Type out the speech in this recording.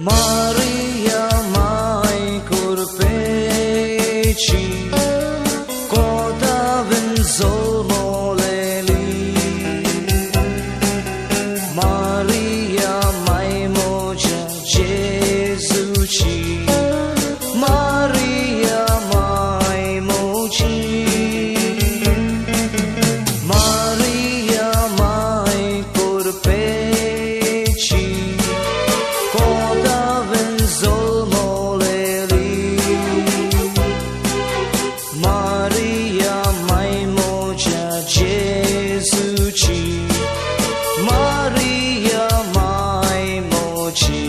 Maria mai curpeci Kota venzololeli Maria mai moja Jezuci Maria mai moji Maria mai curpeci Kota venzololeli Maria mai moja Jezuci Maria mai moji